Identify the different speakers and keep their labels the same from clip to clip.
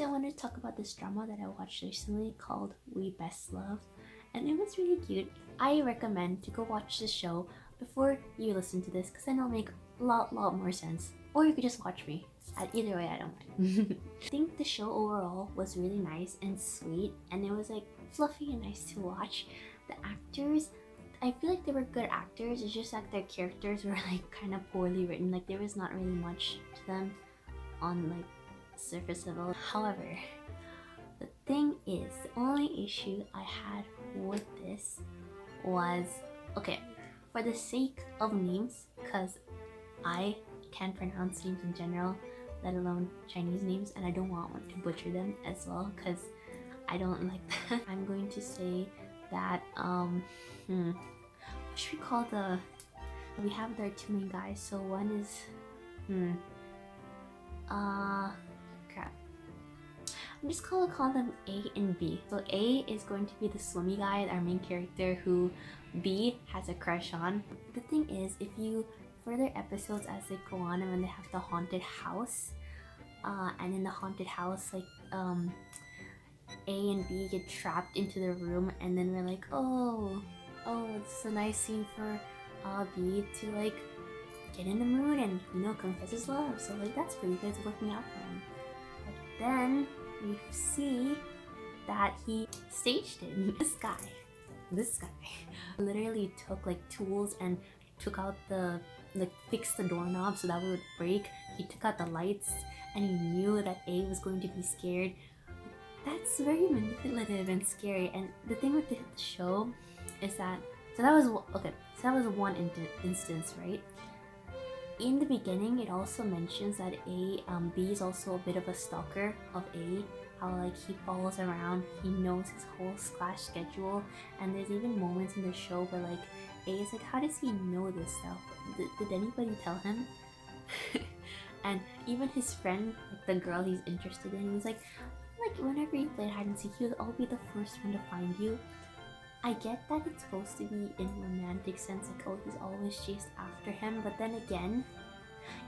Speaker 1: I wanted to talk about this drama that I watched recently called We Best Love, and it was really cute. I recommend to go watch this show before you listen to this because then it'll make a lot more sense. Or you could just watch me. Either way, I don't mind. I think the show overall was really nice and sweet, and it was like fluffy and nice to watch. The actors, I feel like they were good actors. It's just that their characters were like kind of poorly written. Like there was not really much to them on like surface level. However, the thing is, the only issue I had with this was, okay, for the sake of names, because I can't pronounce names in general, let alone Chinese names, and I don't want to butcher them as well because I don't like that. I'm going to say that what should we call we have their two main guys. So one is crap. I'm just gonna call them A and B. So A is going to be the swimmy guy, our main character, who B has a crush on. The thing is, if you further episodes as they go on and when they have the haunted house, and in the haunted house, like A and B get trapped into the room, and then we're like, oh, it's a nice scene for B to like get in the mood and, you know, confess his love. So like that's pretty good, it's working out for him. But then we see that he staged it. This guy literally took like tools and took out fixed the doorknob so that would break. He took out the lights and he knew that A was going to be scared. That's very manipulative and scary. And the thing with the show is that that was one instance, right? In the beginning, it also mentions that B is also a bit of a stalker of A. How like he follows around, he knows his whole class schedule, and there's even moments in the show where like A is like, how does he know this stuff? Did anybody tell him? And even his friend, like the girl he's interested in, was like whenever you play hide and seek, I'll be the first one to find you. I get that it's supposed to be in romantic sense, like, oh, he's always chased after him, but then again,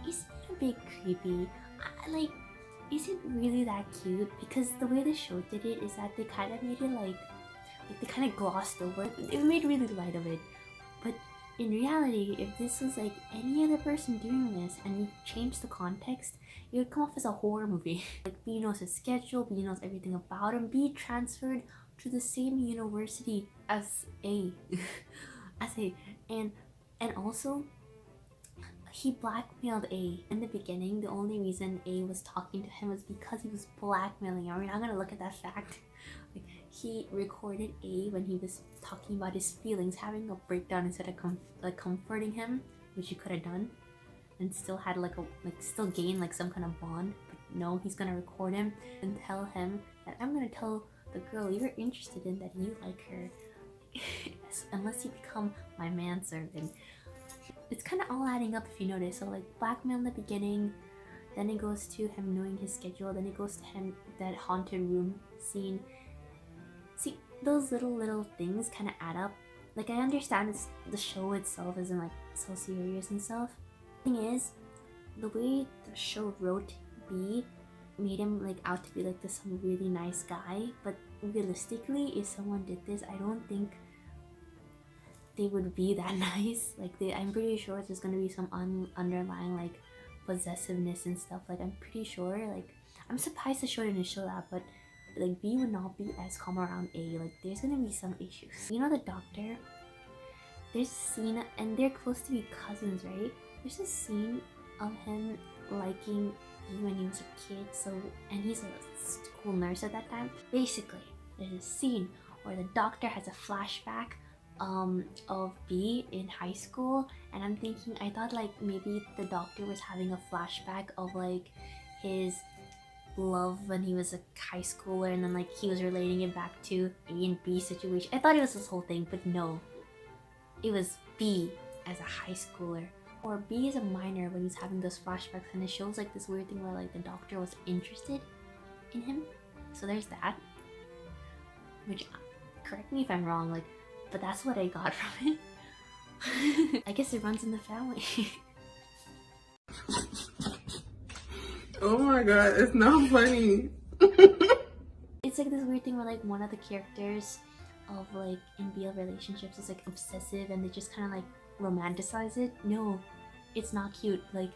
Speaker 1: isn't it a bit creepy? Is it really that cute? Because the way the show did it is that they kind of made it like they kind of glossed over it. They made really light of it. But in reality, if this was like any other person doing this and you change the context, it would come off as a horror movie. Like B knows his schedule, B knows everything about him, B transferred to the same university as A. And also he blackmailed A. In the beginning, the only reason A was talking to him was because he was blackmailing him. We're not gonna look at that fact. Like, he recorded A when he was talking about his feelings, having a breakdown instead of comforting him, which he could have done, and still had still gain like some kind of bond. But no, he's gonna record him and tell him that I'm gonna tell the girl you're interested in that you like her, unless you become my manservant. It's kind of all adding up if you notice. So like blackmail in the beginning, then it goes to him knowing his schedule, then it goes to him that haunted room scene. See, those little things kind of add up. Like, I understand the show itself isn't like so serious and stuff. The thing is, the way the show wrote B made him like out to be like this some really nice guy, but realistically, if someone did this, I don't think they would be that nice. Like, I'm pretty sure there's gonna be some underlying like possessiveness and stuff. Like, I'm pretty sure, like, I'm surprised the show didn't show that, but like B would not be as calm around A. Like, there's gonna be some issues. You know the doctor? There's a scene, and they're close to be cousins, right? There's a scene of him liking B when he was a kid, and he's a school nurse at that time. Basically, there's a scene where the doctor has a flashback of B in high school, and I'm thinking, I thought like maybe the doctor was having a flashback of like his love when he was a high schooler, and then like he was relating it back to A and B situation. I thought it was this whole thing, but no, it was B as a high schooler, or B as a minor when he's having those flashbacks, and it shows like this weird thing where like the doctor was interested in him. So there's that, which, correct me if I'm wrong, like, but that's what I got from it. I guess it runs in the family.
Speaker 2: Oh my god, it's not funny.
Speaker 1: it's like this weird thing where like one of the characters of like in BL relationships is like obsessive and they just kind of like romanticize it. No, it's not cute. Like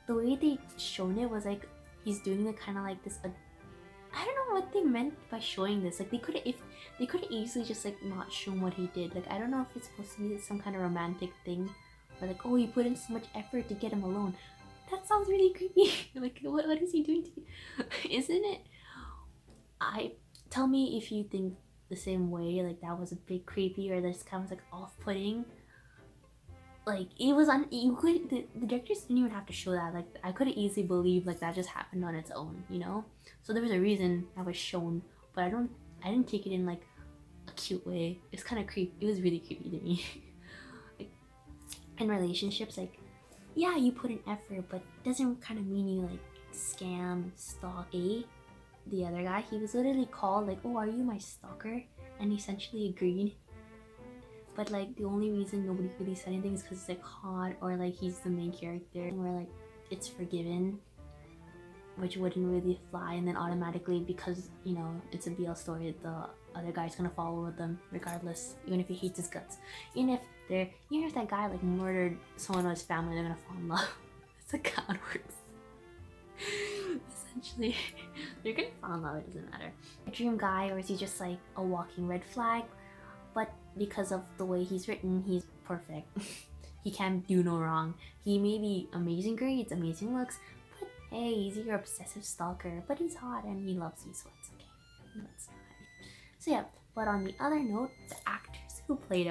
Speaker 1: the way they shown it was like he's doing it kind of like this. I don't know what they meant by showing this. Like they could have easily just like not shown what he did. Like I don't know if it's supposed to be some kind of romantic thing, or like, oh, he put in so much effort to get him alone. That sounds really creepy. Like what is he doing to you? Isn't it? Tell me if you think the same way. Like that was a bit creepy, or this kind of like off-putting. Like it was you could the directors didn't even have to show that. Like I could have easily believed like that just happened on its own, you know. So there was a reason that was shown, but I didn't take it in like a cute way. It's kind of creepy. It was really creepy to me. Like in relationships, like yeah, you put in effort, but it doesn't kind of mean you like scam, stalk. The other guy, he was literally called like, oh, are you my stalker? And he essentially agreed. But like the only reason nobody really said anything is because it's like hot, or like he's the main character, where like it's forgiven, which wouldn't really fly. And then automatically, because you know it's a BL story, the other guy's gonna follow with them regardless, even if he hates his guts. Even if that guy like murdered someone in his family, they're gonna fall in love. That's like how it works. Essentially, they're gonna fall in love. It doesn't matter. A dream guy, or is he just like a walking red flag? But because of the way he's written, he's perfect. He can't do no wrong. He may be amazing grades, amazing looks, but hey, he's your obsessive stalker. But he's hot and he loves you, so it's okay. That's fine. So yeah, but on the other note, the actors who played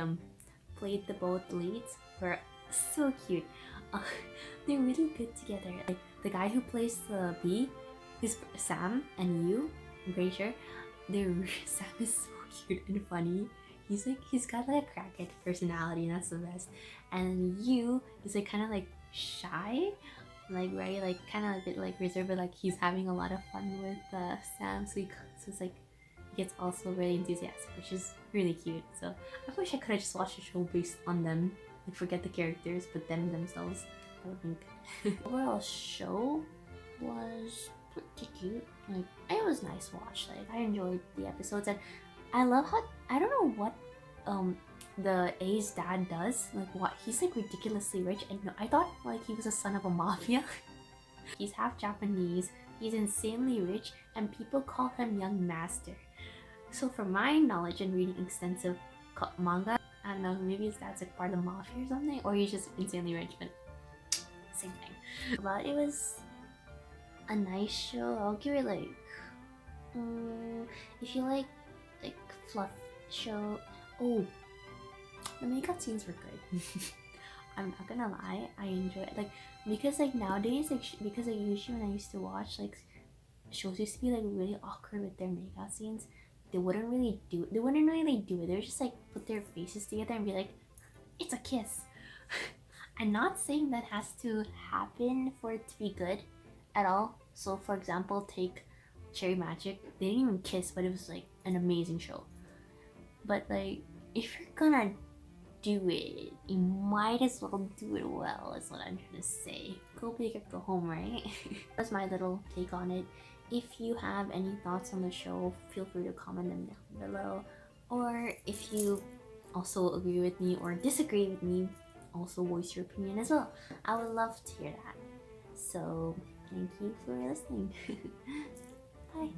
Speaker 1: the both leads were so cute. They're really good together. Like the guy who plays the B, is Sam and Yu. I'm pretty sure. Sam is so cute and funny. He's got like a crackhead personality, and that's the best. And Yu is like kind of like shy, like very like kind of a bit like reserved, but like he's having a lot of fun with Sam. So it's like he gets also really enthusiastic, which is really cute. So I wish I could have just watched a show based on them, like forget the characters, but them themselves. That would be good. Overall show was pretty cute. Like it was nice to watch. Like I enjoyed the episodes, and I love how I don't know what the A's dad does. Like what he's like ridiculously rich, and I thought like he was a son of a mafia. He's half Japanese. He's insanely rich, and people call him Young Master. So from my knowledge and reading extensive manga, I don't know, maybe his dad's like part of the mafia or something, or he's just insanely rich, but same thing. But it was a nice show. I'll give it like if you like fluff show. Oh, the makeup scenes were good. I'm not gonna lie, I enjoy it. Like because like nowadays, like because like usually when I used to watch like shows used to be like really awkward with their makeup scenes. They wouldn't really do it. They would just like put their faces together and be like, it's a kiss. I'm not saying that has to happen for it to be good at all. So for example, take Cherry Magic. They didn't even kiss, but it was like an amazing show. But like, if you're gonna do it, you might as well do it well, is what I'm trying to say. Go big or go home, right? That's my little take on it. If you have any thoughts on the show, feel free to comment them down below. Or if you also agree with me or disagree with me, also voice your opinion as well. I would love to hear that. So, thank you for listening. Bye.